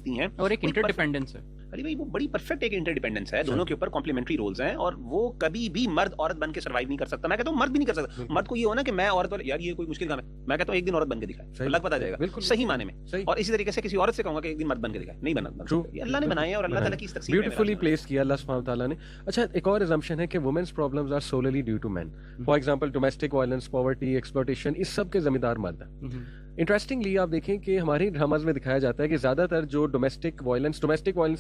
سکتی ہیں, اور ایک انٹر ڈیپینڈنس ہے. علی بھائی وہ بڑی پرفیکٹ ایک انٹر ڈیپینڈنس ہے, دونوں کے اوپر کمپلیمنٹری رولز ہیں, اور وہ کبھی بھی مرد عورت بن کے سروائیو نہیں کر سکتا. میں کہتا ہوں مرد بھی نہیں کر سکتا. مرد کو یہ ہونا کہ میں عورت پر یار یہ کوئی مشکل کام ہے, میں کہتا ہوں ایک دن عورت بن کے دکھائے, اللہ پتہ جائے گا صحیح معنی میں. اور اسی طریقے سے کسی عورت سے کہوں گا کہ ایک دن مرد بن کے دکھائے, نہیں بنا. یہ اللہ نے بنایا ہے اور اللہ تعالیٰ کی اس تقسیم ہے, بیوٹیفلی پلیس کیا اللہ سبحانہ تعالیٰ نے. اچھا ایک اور assumption ہے کہ women's problems are solely due to men. For example domestic violence, poverty, exploitation, اس سب کے ذمہ دار مرد ہیں. انٹرسٹنگلی آپ دیکھیں کہ ہماری ڈراماز میں دکھایا جاتا ہے کہ زیادہ تر جو domestic violence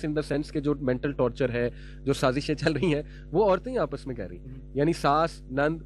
in the sense کے جو مینٹل ٹارچر ہے, جو سازشیں چل رہی ہیں, وہ عورتیں ہی آپس میں کر رہی ہیں. یعنی ساس, نند,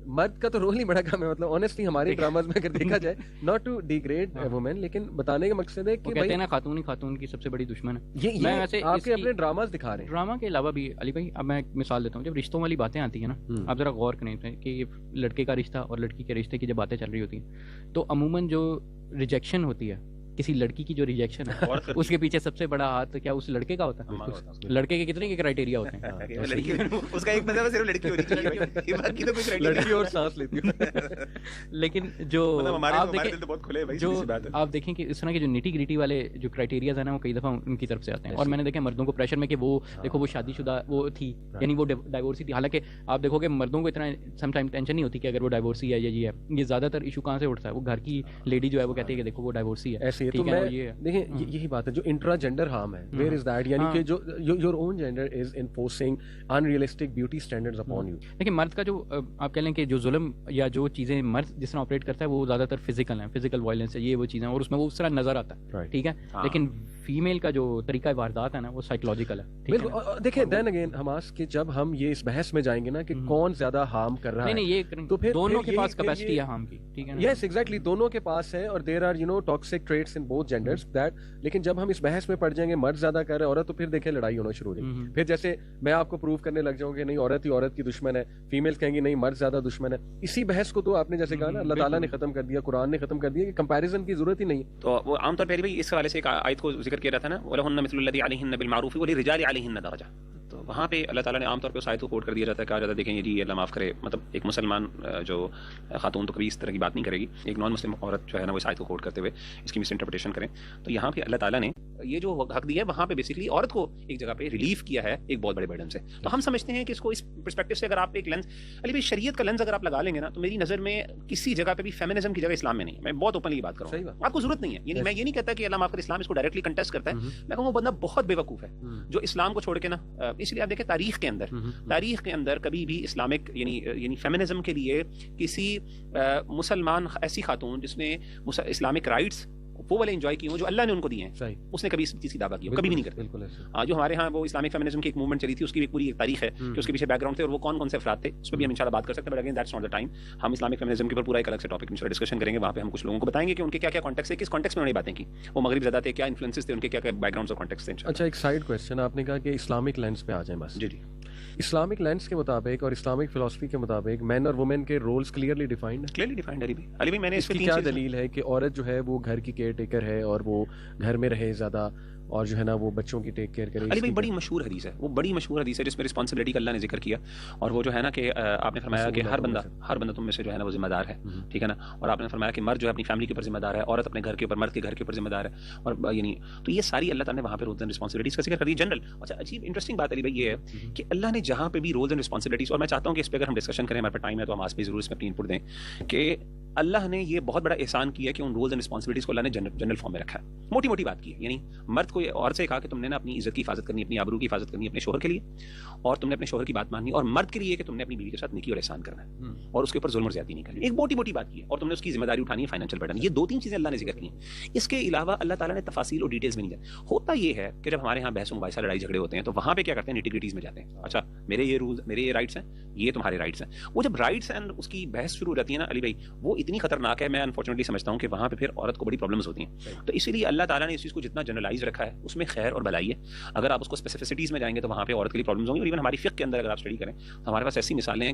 مرد کا تو رول نہیں بڑا کم ہے. مطلب آنیسٹلی ہماری ڈراماز میں اگر دیکھا جائے, ناٹ ٹو ڈیگریڈ وومن, لیکن بتانے کا مقصد ہے کہ کہتے ہیں نا خاتون کی سب سے بڑی دشمن ہے. یہ آپ کے اپنے ڈراماز دکھا رہے ہیں. ڈرامہ کے علاوہ بھی علی بھائی, اب میں ایک مثال دیتا ہوں. جب رشتوں والی باتیں آتی ہیں نا, آپ ذرا غور کریں کہ لڑکے کا رشتہ اور لڑکی کے رشتے کی جب باتیں چل رہی ہوتی ہیں, تو عموماً جو ریجیکشن ہوتی ہے, کسی لڑکی کی جو ریجیکشن ہے, اس کے پیچھے سب سے بڑا ہاتھ کیا اس لڑکے کا ہوتا ہے؟ لڑکے کے کتنے کے کرائٹیریا ہوتے ہیں؟ اس کا ایک مطلب صرف لڑکی ہونی چاہیے, باقی تو کوئی لڑکی اور سانس لیتی ہے. لیکن جو آپ دیکھیں کہ اس طرح کے جو نیٹی گریٹی والے جو کرائٹیریاز ہیں نا, وہ کئی دفعہ ان کی طرف سے آتے ہیں. اور میں نے دیکھا مردوں کو پریشر میں کہ وہ دیکھو وہ شادی شدہ وہ تھی, یعنی وہ ڈائیورسی تھی. حالانکہ آپ دیکھو کہ مردوں کو اتنا سم ٹائم ٹینشن نہیں ہوتی کہ اگر وہ ڈائیورسی ہے یا یہ ہے. یہ زیادہ تر ایشو کہاں سے اٹھتا ہے؟ وہ گھر کی لیڈی جو ہے وہ کہتی ہے کہ دیکھو وہ ڈائیورسی ہے. تو میں دیکھیں یہی بات ہے جو انٹرا جینڈر ہارم ہے, ویئر از دیٹ, یعنی کہ جو your own gender is enforcing unrealistic beauty standards upon you. لیکن مرد کا جو آپ کہہ لیں کہ جو ظلم یا جو چیزیں مرد جس طرح آپریٹ کرتا ہے وہ زیادہ تر فزیکل ہیں, فزیکل وائلنس ہے, یہ وہ چیزیں, اور اس میں وہ اس طرح نظر آتا ہے, ٹھیک ہے. لیکن فیمیل کا جو طریقہ واردات ہے نا, وہ سائیکولوجیکل ہے. بالکل. دیکھیں دین اگین حماس کہ جب ہم یہ اس بحث میں جائیں گے نا کہ کون زیادہ ہارم کر رہا ہے, نہیں یہ تو پھر دونوں کے پاس کیپیسٹی ہے ہارم کی, ٹھیک ہے. یس ایگزیکٹلی, دونوں کے پاس ہے, اور there are toxic traits in both genders that. لیکن جب ہم اس بحث میں پڑ جائیں گے مرد زیادہ کر رہے ہیں عورت, تو پھر دیکھیں لڑائی ہونا شروع ہو جائے گی. پھر جیسے میں آپ کو پروو کرنے لگ جاؤں کہ نہیں عورت ہی عورت کی دشمن ہے, فیمیل کہیں گی نہیں مرد زیادہ دشمن ہے. اسی بحث کو تو آپ نے جیسے کہا نا اللہ تعالیٰ نے ختم کر دیا, قرآن نے ختم کر دیا کہ کمپیریزن کی ضرورت ہی نہیں. تو وہ عام طور پر بھائی اس حوالے سے ایک آیت کو ذکر کیا رہا تھا نا, وَلَهُنَّ مِثْلُ الَّذِي عَلَيْهِنَّ بِالْمَعْرُوفِ وَلِلرِّجَالِ عَلَيْهِنَّ دَرَجَةٌ. تو وہاں پہ اللہ تعالیٰ نے عام طور پہ اس آیت کو کوٹ کر دیا جاتا ہے, کہا جاتا ہے دیکھیں جی اللہ معاف کرے, مطلب ایک مسلمان جو خاتون تو کبھی اس طرح کی بات نہیں کرے گی, ایک نان مسلم عورت جو ہے نا وہ اس آیت کو کوٹ کرتے ہوئے اس کی مس انٹرپریٹیشن کریں. تو یہاں پہ اللہ تعالیٰ نے یہ جو حق دیا ہے وہاں پہ بیسکلی عورت کو ایک جگہ پہ ریلیف کیا ہے ایک بہت بڑے برڈن سے. تو ہم سمجھتے ہیں کہ اس کو اس پرسپیکٹو سے اگر آپ ایک لینس علی بھائی شریعت کا لینس اگر آپ لگا لیں گے نا, تو میری نظر میں کسی جگہ پہ بھی فیمنزم کی جگہ اسلام میں نہیں. میں بہت اوپنلی بات کروں, آپ کو ضرورت نہیں ہے. یعنی میں یہ نہیں کہتا کہ اللہ معاف کرے اسلام اس کو ڈائریکٹلی کنٹیسٹ کرتا ہے, میں کہوں وہ بندہ بہت بے وقوف ہے جو اسلام کو چھوڑ کے نا. اس لیے آپ دیکھیں تاریخ کے اندر کبھی بھی اسلامک یعنی فیمنزم کے لیے کسی مسلمان ایسی خاتون جس نے اسلامک رائٹس وہ والے انجوائے کیے ہوں جو اللہ نے ان کو دیے ہیں, اس نے کبھی اس چیز کی دعویٰ کی کبھی بھی نہیں کرتے. جو ہمارے ہاں وہ اسلامک فیمنزم کی ایک موومنٹ چلی تھی, اس کی ایک پوری ایک تاریخ ہے کہ اس کے پیچھے بیک گراؤنڈ تھے اور وہ کون سے افراد تھے, اس پہ بھی ہم انشاءاللہ بات کر سکتے ہیں. But again that's not the time. ہم اسلامک فیمنزم کے اوپر پورا ایک الگ سے ٹاپک انشاءاللہ ڈسکشن کریں گے, وہاں پہ ہم کچھ لوگوں کو بتائیں گے کہ ان کے کیا کیا کانٹیکس ہے, کس کانٹیکس میں انہوں نے باتیں کی, وہ مغرب زدہ تھے, کیا انفلوئنسز تھے, ان کے کیا کیا بیک گراؤنڈز اور کانٹیکس تھے. اچھا ایک سائڈ کوسچن, آپ نے کہا کہ اسلامک لینس پہ آ جائیں بس. جی جی, اسلامک لینس کے مطابق اور اسلامک فلسفی کے مطابق مین اور وومن کے رولز کلیئرلی ڈیفائنڈ علی بھائی میں نے اس کی کیا دلیل ہے کہ عورت جو ہے وہ گھر کی کیئر ٹیکر ہے اور وہ گھر میں رہے زیادہ, اور جو ہے نا وہ بچوں کی ٹیک کیئر کرے. علی بھائی بڑی مشہور حدیث ہے, وہ بڑی مشہور حدیث ہے جس میں رسپانسبلٹی کا اللہ نے ذکر کیا, اور وہ جو ہے نا کہ آپ نے فرمایا کہ ہر بندہ تم میں سے جو ہے نا وہ ذمہ دار ہے, ٹھیک ہے نا. اور آپ نے فرمایا کہ مرد جو ہے اپنی فیملی کے اوپر ذمہ دار ہے, عورت اپنے گھر کے اوپر, مرد کے گھر کے اوپر ذمہ دار ہے. اور یعنی تو یہ ساری اللہ تعالیٰ نے وہاں پہ رولز اینڈ رسپانسبلٹیز کا ذکر کر دیا جنرل. اچھا عجیب انٹرسٹنگ بات علی بھائی یہ ہے کہ اللہ نے جہاں پہ بھی رولز اینڈ رسپانسبلٹیز, اور میں چاہتا ہوں کہ اس پہ اگر ہم ڈسکشن کریں, ہمارے پاس ٹائم ہے تو ہم آج بھی ضرور اس میں اپنی انپٹ دیں, کہ اللہ نے یہ بہت بڑا احسان کیا کہ ان رولز اینڈ رسپانسبلٹیز کو اللہ نے جنرل فارم میں رکھا ہے. موٹی بات کی ہے, یعنی مرد کو عورت سے کہا کہ تم نے نا اپنی عزت کی حفاظت کرنی, اپنی آبرو کی حفاظت کرنی اپنے شوہر کے لیے, اور تم نے اپنے شوہر کی بات ماننی, اور مرد کے لیے کہ تم نے اپنی بیوی کے ساتھ نیکی اور احسان کرنا ہے اور اس کے اوپر ظلم اور زیادتی نہیں کرنی. ایک موٹی بات کی ہے, اور تم نے اس کی ذمہ داری اٹھانی ہے, فائنینشیل برڈن. یہ 2-3 چیزیں اللہ نے ذکر کی ہیں. اس کے علاوہ اللہ تعالیٰ نے تفاصیل اور ڈیٹیلز میں نہیں جاتے. ہوتا یہ ہے کہ جب ہمارے ہاں بحث و مباحثہ لڑائی جھگڑے ہوتے ہیں تو وہاں پہ کیا کرتے ہیں, نیٹی-گریٹیز میں جاتے ہیں. اچھا میرے یہ رولز, میرے یہ رائٹس ہیں, یہ تمہارے رائٹس ہیں. وہ جب رائٹس اینڈ اس کی بحث شروع ہو جاتی ہے نا علی بھائی, وہ اتنی خطرناک ہے. میں انفارچونیٹلی سمجھتا ہوں کہ وہاں پہ پھر عورت کو بڑی پرابلمز ہوتی ہیں. تو اسی لیے اللہ تعالیٰ نے اس چیز کو جتنا جنرلائز رکھا ہے اس میں خیر اور بھلائی ہے. اگر آپ اس کو اسپیسیفسٹیز میں جائیں گے تو وہاں پہ عورت کے لیے پرابلمز ہوں گی. اور ایون ہماری فقہ کے اندر اگر آپ اسٹڈی کریں تو ہمارے پاس ایسی مثالیں ہیں